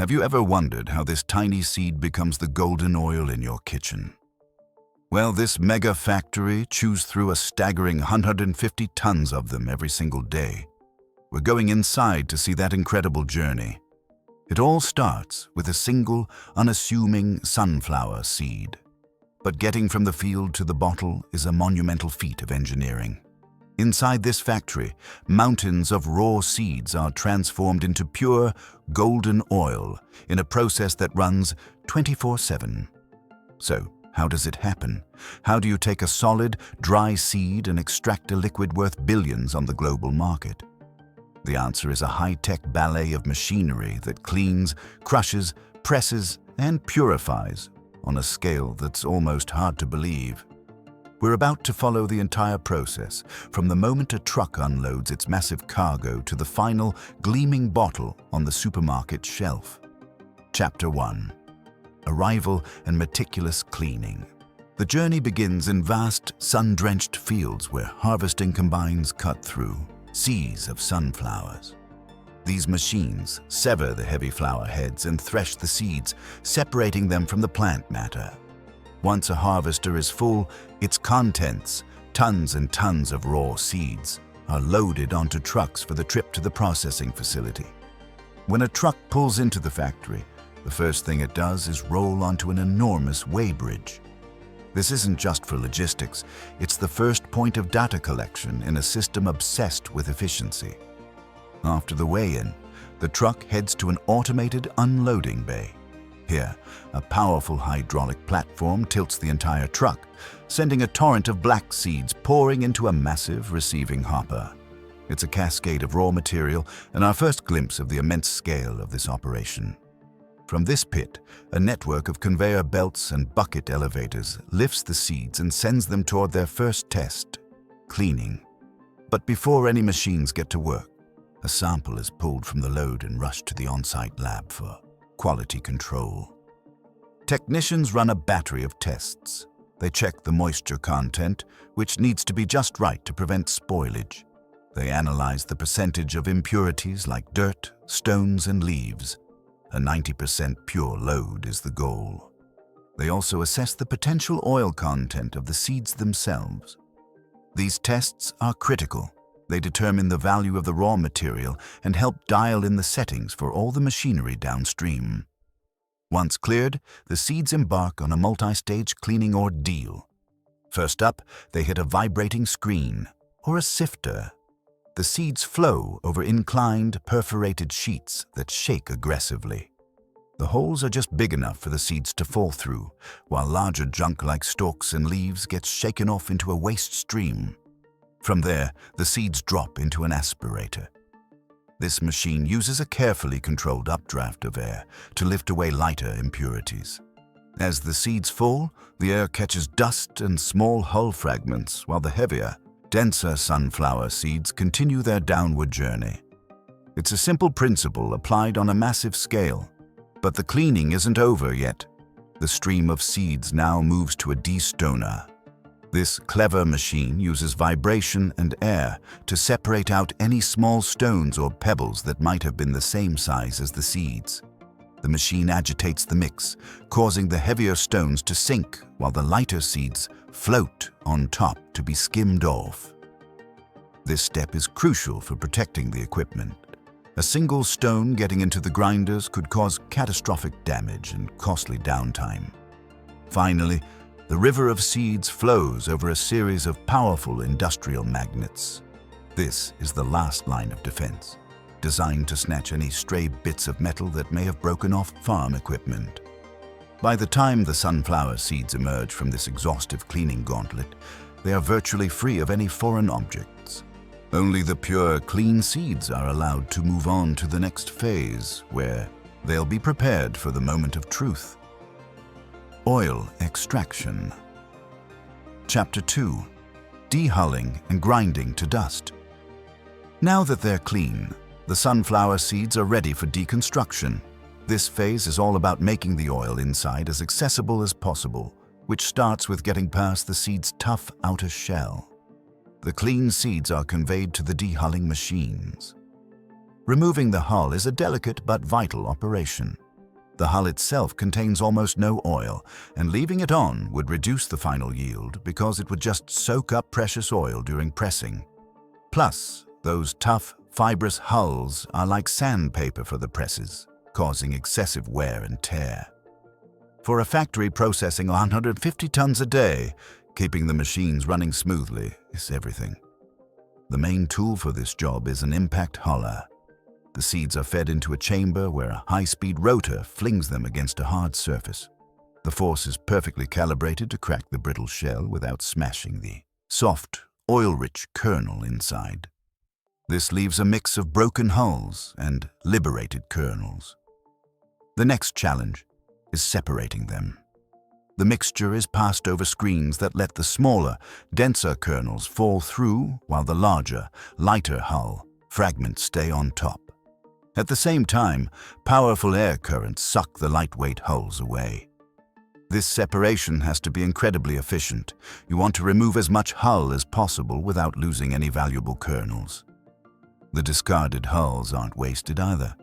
Have you ever wondered how this tiny seed becomes the golden oil in your kitchen? Well, this mega factory chews through a staggering 150 tons of them every single day. We're going inside to see that incredible journey. It all starts with a single, unassuming sunflower seed. But getting from the field to the bottle is a monumental feat of engineering. Inside this factory, mountains of raw seeds are transformed into pure, golden oil in a process that runs 24/7. So, how does it happen? How do you take a solid, dry seed and extract a liquid worth billions on the global market? The answer is a high-tech ballet of machinery that cleans, crushes, presses, and purifies on a scale that's almost hard to believe. We're about to follow the entire process, from the moment a truck unloads its massive cargo to the final, gleaming bottle on the supermarket shelf. Chapter 1. Arrival and meticulous cleaning. The journey begins in vast, sun-drenched fields where harvesting combines cut through seas of sunflowers. These machines sever the heavy flower heads and thresh the seeds, separating them from the plant matter. Once a harvester is full, its contents, tons and tons of raw seeds, are loaded onto trucks for the trip to the processing facility. When a truck pulls into the factory, the first thing it does is roll onto an enormous weighbridge. This isn't just for logistics, it's the first point of data collection in a system obsessed with efficiency. After the weigh-in, the truck heads to an automated unloading bay. Here, a powerful hydraulic platform tilts the entire truck, sending a torrent of black seeds pouring into a massive receiving hopper. It's a cascade of raw material and our first glimpse of the immense scale of this operation. From this pit, a network of conveyor belts and bucket elevators lifts the seeds and sends them toward their first test, cleaning. But before any machines get to work, a sample is pulled from the load and rushed to the on-site lab for quality control. Technicians run a battery of tests. They check the moisture content, which needs to be just right to prevent spoilage. They analyze the percentage of impurities like dirt, stones, and leaves. A 90% pure load is the goal. They also assess the potential oil content of the seeds themselves. These tests are critical. They determine the value of the raw material and help dial in the settings for all the machinery downstream. Once cleared, the seeds embark on a multi-stage cleaning ordeal. First up, they hit a vibrating screen, or a sifter. The seeds flow over inclined, perforated sheets that shake aggressively. The holes are just big enough for the seeds to fall through, while larger junk like stalks and leaves gets shaken off into a waste stream. From there, the seeds drop into an aspirator. This machine uses a carefully controlled updraft of air to lift away lighter impurities. As the seeds fall, the air catches dust and small hull fragments, while the heavier, denser sunflower seeds continue their downward journey. It's a simple principle applied on a massive scale, but the cleaning isn't over yet. The stream of seeds now moves to a destoner. This clever machine uses vibration and air to separate out any small stones or pebbles that might have been the same size as the seeds. The machine agitates the mix, causing the heavier stones to sink while the lighter seeds float on top to be skimmed off. This step is crucial for protecting the equipment. A single stone getting into the grinders could cause catastrophic damage and costly downtime. Finally, the river of seeds flows over a series of powerful industrial magnets. This is the last line of defense, designed to snatch any stray bits of metal that may have broken off farm equipment. By the time the sunflower seeds emerge from this exhaustive cleaning gauntlet, they are virtually free of any foreign objects. Only the pure, clean seeds are allowed to move on to the next phase, where they'll be prepared for the moment of truth. Oil extraction. Chapter 2. Dehulling and grinding to dust. Now that they're clean, the sunflower seeds are ready for deconstruction. This phase is all about making the oil inside as accessible as possible, which starts with getting past the seed's tough outer shell. The clean seeds are conveyed to the dehulling machines. Removing the hull is a delicate but vital operation. The hull itself contains almost no oil, and leaving it on would reduce the final yield because it would just soak up precious oil during pressing. Plus, those tough, fibrous hulls are like sandpaper for the presses, causing excessive wear and tear. For a factory processing 150 tons a day, keeping the machines running smoothly is everything. The main tool for this job is an impact huller. The seeds are fed into a chamber where a high-speed rotor flings them against a hard surface. The force is perfectly calibrated to crack the brittle shell without smashing the soft, oil-rich kernel inside. This leaves a mix of broken hulls and liberated kernels. The next challenge is separating them. The mixture is passed over screens that let the smaller, denser kernels fall through while the larger, lighter hull fragments stay on top. At the same time, powerful air currents suck the lightweight hulls away. This separation has to be incredibly efficient. You want to remove as much hull as possible without losing any valuable kernels. The discarded hulls aren't wasted either.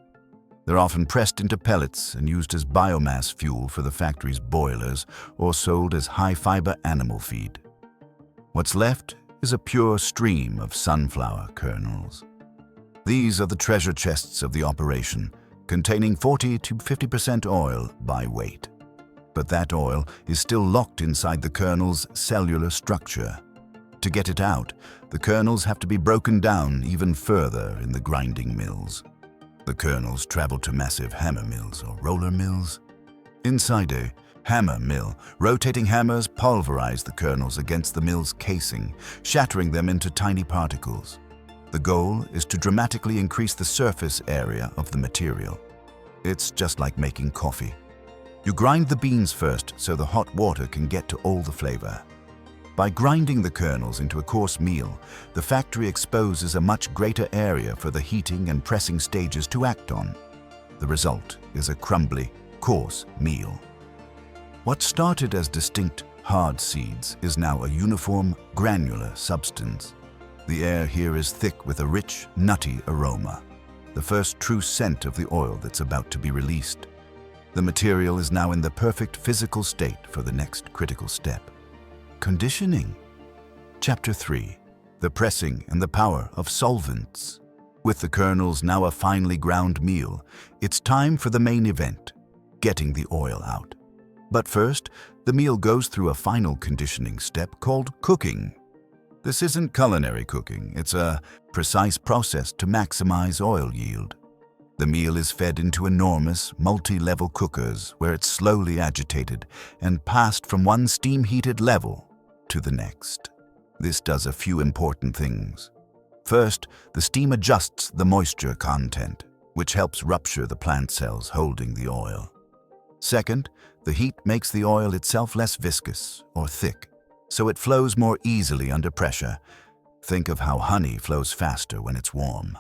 They're often pressed into pellets and used as biomass fuel for the factory's boilers or sold as high-fiber animal feed. What's left is a pure stream of sunflower kernels. These are the treasure chests of the operation, containing 40 to 50% oil by weight. But that oil is still locked inside the kernel's cellular structure. To get it out, the kernels have to be broken down even further in the grinding mills. The kernels travel to massive hammer mills or roller mills. Inside a hammer mill, rotating hammers pulverize the kernels against the mill's casing, shattering them into tiny particles. The goal is to dramatically increase the surface area of the material. It's just like making coffee. You grind the beans first so the hot water can get to all the flavor. By grinding the kernels into a coarse meal, the factory exposes a much greater area for the heating and pressing stages to act on. The result is a crumbly, coarse meal. What started as distinct, hard seeds is now a uniform, granular substance. The air here is thick with a rich, nutty aroma, the first true scent of the oil that's about to be released. The material is now in the perfect physical state for the next critical step. Conditioning. Chapter 3. The pressing and the power of solvents. With the kernels now a finely ground meal, it's time for the main event, getting the oil out. But first, the meal goes through a final conditioning step called cooking. This isn't culinary cooking, it's a precise process to maximize oil yield. The meal is fed into enormous, multi-level cookers where it's slowly agitated and passed from one steam-heated level to the next. This does a few important things. First, the steam adjusts the moisture content, which helps rupture the plant cells holding the oil. Second, the heat makes the oil itself less viscous or thick, so it flows more easily under pressure. Think of how honey flows faster when it's warm.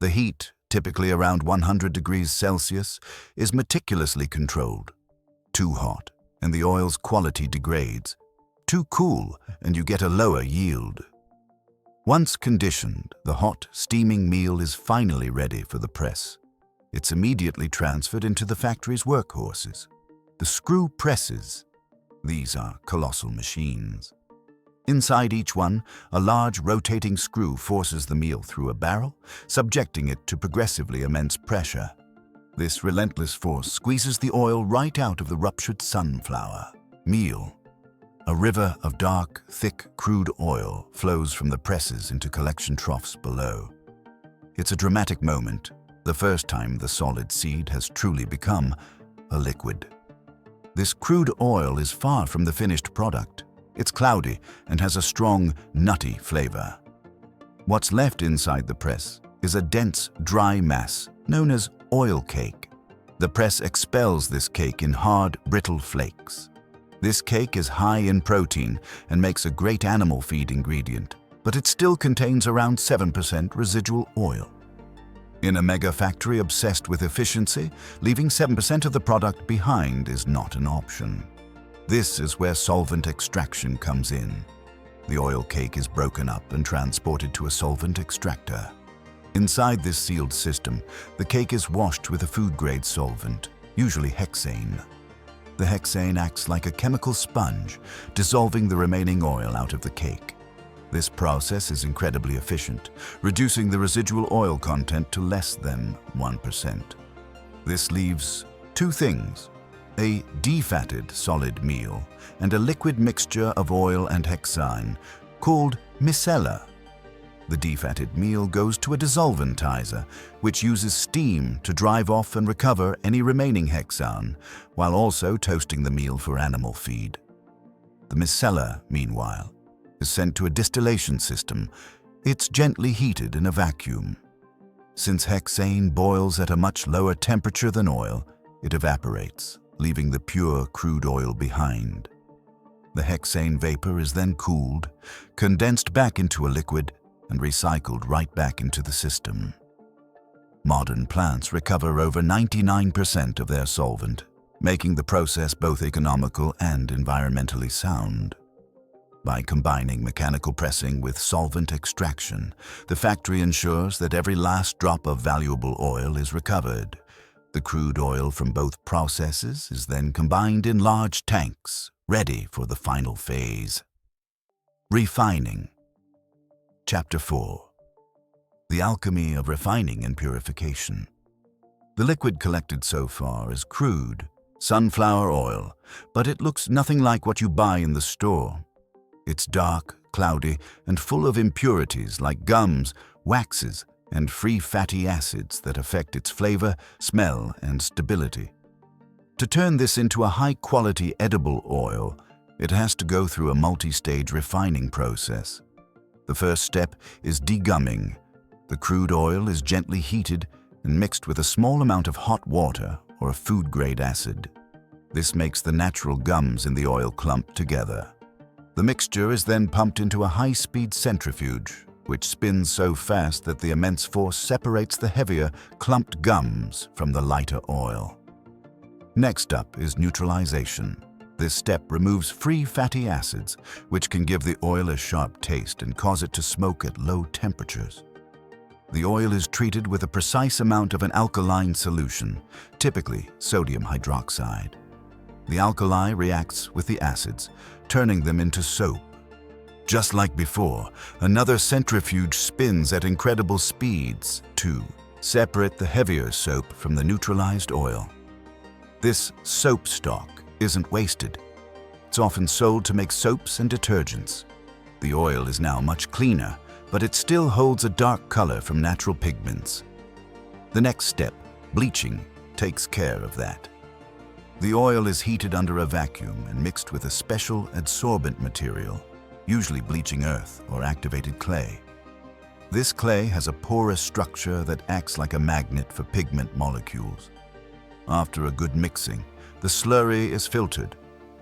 The heat, typically around 100 degrees Celsius, is meticulously controlled. Too hot, and the oil's quality degrades. Too cool, and you get a lower yield. Once conditioned, the hot, steaming meal is finally ready for the press. It's immediately transferred into the factory's workhorses, the screw presses. These are colossal machines. Inside each one, a large rotating screw forces the meal through a barrel, subjecting it to progressively immense pressure. This relentless force squeezes the oil right out of the ruptured sunflower meal. A river of dark, thick, crude oil flows from the presses into collection troughs below. It's a dramatic moment, the first time the solid seed has truly become a liquid. This crude oil is far from the finished product. It's cloudy and has a strong, nutty flavor. What's left inside the press is a dense, dry mass known as oil cake. The press expels this cake in hard, brittle flakes. This cake is high in protein and makes a great animal feed ingredient, but it still contains around 7% residual oil. In a mega factory obsessed with efficiency, leaving 7% of the product behind is not an option. This is where solvent extraction comes in. The oil cake is broken up and transported to a solvent extractor. Inside this sealed system, the cake is washed with a food-grade solvent. usually hexane. The hexane acts like a chemical sponge, dissolving the remaining oil out of the cake. This process is incredibly efficient, reducing the residual oil content to less than 1%. This leaves two things: a defatted solid meal and a liquid mixture of oil and hexane called micellar. The defatted meal goes to a dissolventizer, which uses steam to drive off and recover any remaining hexane, while also toasting the meal for animal feed. The micellar, meanwhile, is sent to a distillation system. It's gently heated in a vacuum. Since hexane boils at a much lower temperature than oil, it evaporates, leaving the pure crude oil behind. The hexane vapor is then cooled, condensed back into a liquid, and recycled right back into the system. Modern plants recover over 99% of their solvent, making the process both economical and environmentally sound. By combining mechanical pressing with solvent extraction, the factory ensures that every last drop of valuable oil is recovered. The crude oil from both processes is then combined in large tanks, ready for the final phase. Refining. Chapter 4. The alchemy of refining and purification. The liquid collected so far is crude, sunflower oil, but it looks nothing like what you buy in the store. It's dark, cloudy, and full of impurities like gums, waxes, and free fatty acids that affect its flavor, smell, and stability. To turn this into a high-quality edible oil, it has to go through a multi-stage refining process. The first step is degumming. The crude oil is gently heated and mixed with a small amount of hot water or a food-grade acid. This makes the natural gums in the oil clump together. The mixture is then pumped into a high-speed centrifuge, which spins so fast that the immense force separates the heavier, clumped gums from the lighter oil. Next up is neutralization. This step removes free fatty acids, which can give the oil a sharp taste and cause it to smoke at low temperatures. The oil is treated with a precise amount of an alkaline solution, typically sodium hydroxide. The alkali reacts with the acids, turning them into soap. Just like before, another centrifuge spins at incredible speeds to separate the heavier soap from the neutralized oil. This soap stock isn't wasted. It's often sold to make soaps and detergents. The oil is now much cleaner, but it still holds a dark color from natural pigments. The next step, bleaching, takes care of that. The oil is heated under a vacuum and mixed with a special adsorbent material, usually bleaching earth or activated clay. This clay has a porous structure that acts like a magnet for pigment molecules. After a good mixing, the slurry is filtered,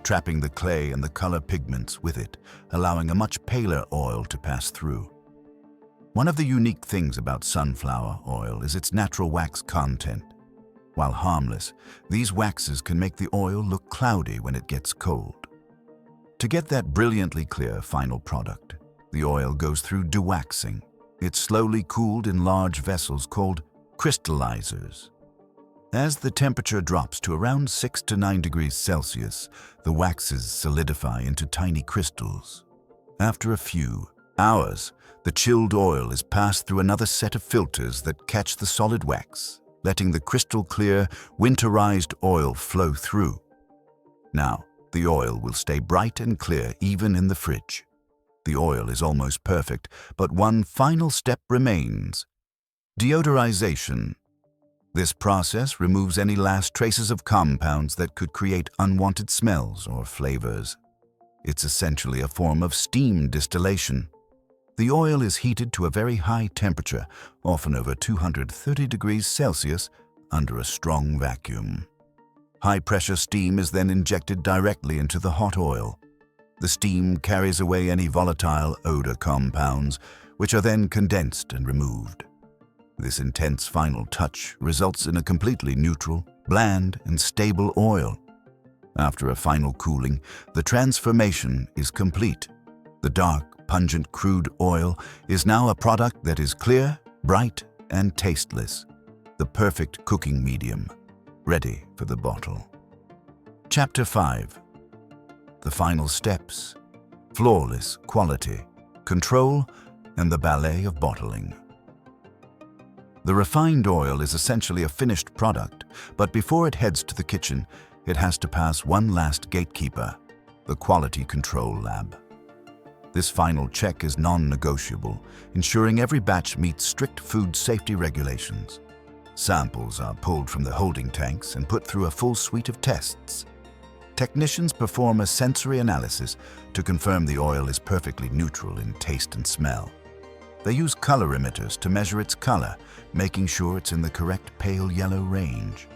trapping the clay and the color pigments with it, allowing a much paler oil to pass through. One of the unique things about sunflower oil is its natural wax content. While harmless, these waxes can make the oil look cloudy when it gets cold. To get that brilliantly clear final product, the oil goes through dewaxing. It's slowly cooled in large vessels called crystallizers. As the temperature drops to around 6 to 9 degrees Celsius, the waxes solidify into tiny crystals. After a few hours, the chilled oil is passed through another set of filters that catch the solid wax, letting the crystal-clear, winterized oil flow through. Now, the oil will stay bright and clear even in the fridge. The oil is almost perfect, but one final step remains: deodorization. This process removes any last traces of compounds that could create unwanted smells or flavors. It's essentially a form of steam distillation. The oil is heated to a very high temperature, often over 230 degrees Celsius, under a strong vacuum. High-pressure steam is then injected directly into the hot oil. The steam carries away any volatile odor compounds, which are then condensed and removed. This intense final touch results in a completely neutral, bland, and stable oil. After a final cooling, the transformation is complete. The dark, pungent crude oil is now a product that is clear, bright, and tasteless, the perfect cooking medium. ready for the bottle. Chapter 5. The final steps, flawless quality, control, and the ballet of bottling. The refined oil is essentially a finished product, but before it heads to the kitchen, it has to pass one last gatekeeper, the quality control lab. This final check is non-negotiable, ensuring every batch meets strict food safety regulations. Samples are pulled from the holding tanks and put through a full suite of tests. Technicians perform a sensory analysis to confirm the oil is perfectly neutral in taste and smell. They use colorimeters to measure its color, making sure it's in the correct pale yellow range.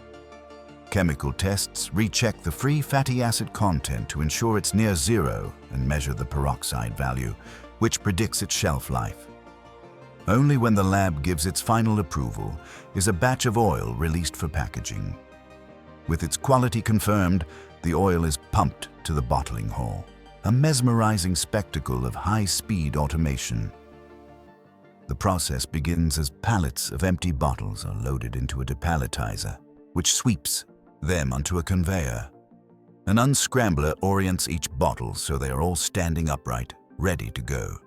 Chemical tests recheck the free fatty acid content to ensure it's near zero and measure the peroxide value, which predicts its shelf life. Only when the lab gives its final approval is a batch of oil released for packaging. With its quality confirmed, the oil is pumped to the bottling hall, a mesmerizing spectacle of high-speed automation. The process begins as pallets of empty bottles are loaded into a depalletizer, which sweeps them onto a conveyor. An unscrambler orients each bottle so they are all standing upright, ready to go.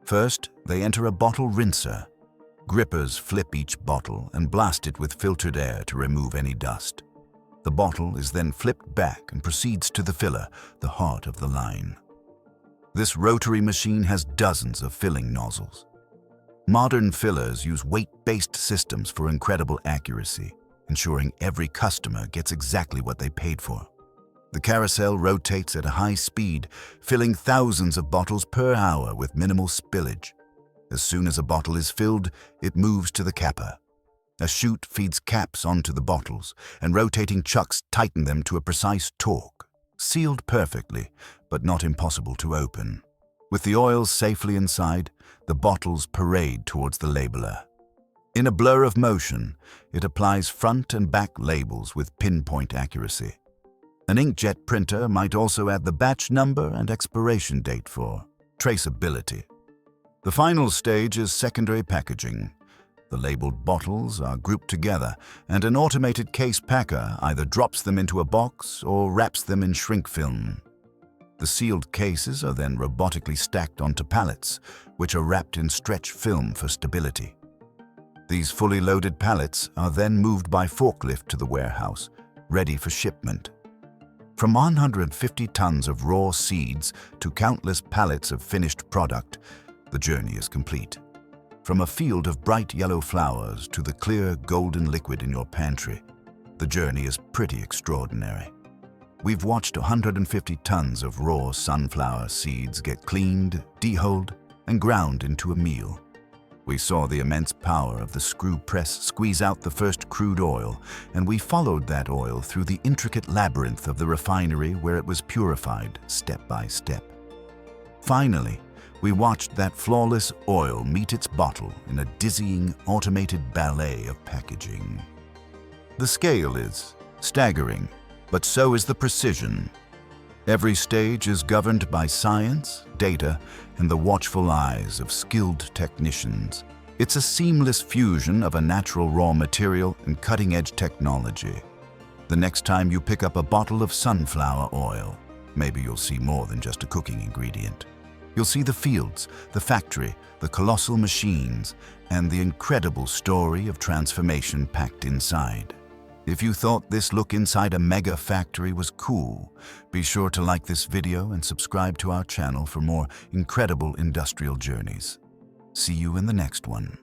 First, they enter a bottle rinser. Grippers flip each bottle and blast it with filtered air to remove any dust. The bottle is then flipped back and proceeds to the filler, the heart of the line. This rotary machine has dozens of filling nozzles. Modern fillers use weight-based systems for incredible accuracy, ensuring every customer gets exactly what they paid for. The carousel rotates at a high speed, filling thousands of bottles per hour with minimal spillage. As soon as a bottle is filled, it moves to the capper. A chute feeds caps onto the bottles, and rotating chucks tighten them to a precise torque, sealed perfectly, but not impossible to open. With the oils safely inside, the bottles parade towards the labeler. In a blur of motion, it applies front and back labels with pinpoint accuracy. An inkjet printer might also add the batch number and expiration date for traceability. The final stage is secondary packaging. The labeled bottles are grouped together, and an automated case packer either drops them into a box or wraps them in shrink film. The sealed cases are then robotically stacked onto pallets, which are wrapped in stretch film for stability. These fully loaded pallets are then moved by forklift to the warehouse, ready for shipment. From 150 tons of raw seeds to countless pallets of finished product, the journey is complete. From a field of bright yellow flowers to the clear golden liquid in your pantry, the journey is pretty extraordinary. We've watched 150 tons of raw sunflower seeds get cleaned, dehulled, and ground into a meal. We saw the immense power of the screw press squeeze out the first crude oil, and we followed that oil through the intricate labyrinth of the refinery where it was purified step by step. Finally, we watched that flawless oil meet its bottle in a dizzying, automated ballet of packaging. The scale is staggering, but so is the precision. Every stage is governed by science, data, and the watchful eyes of skilled technicians. It's a seamless fusion of a natural raw material and cutting-edge technology. The next time you pick up a bottle of sunflower oil, maybe you'll see more than just a cooking ingredient. You'll see the fields, the factory, the colossal machines, and the incredible story of transformation packed inside. If you thought this look inside a mega factory was cool, be sure to like this video and subscribe to our channel for more incredible industrial journeys. See you in the next one.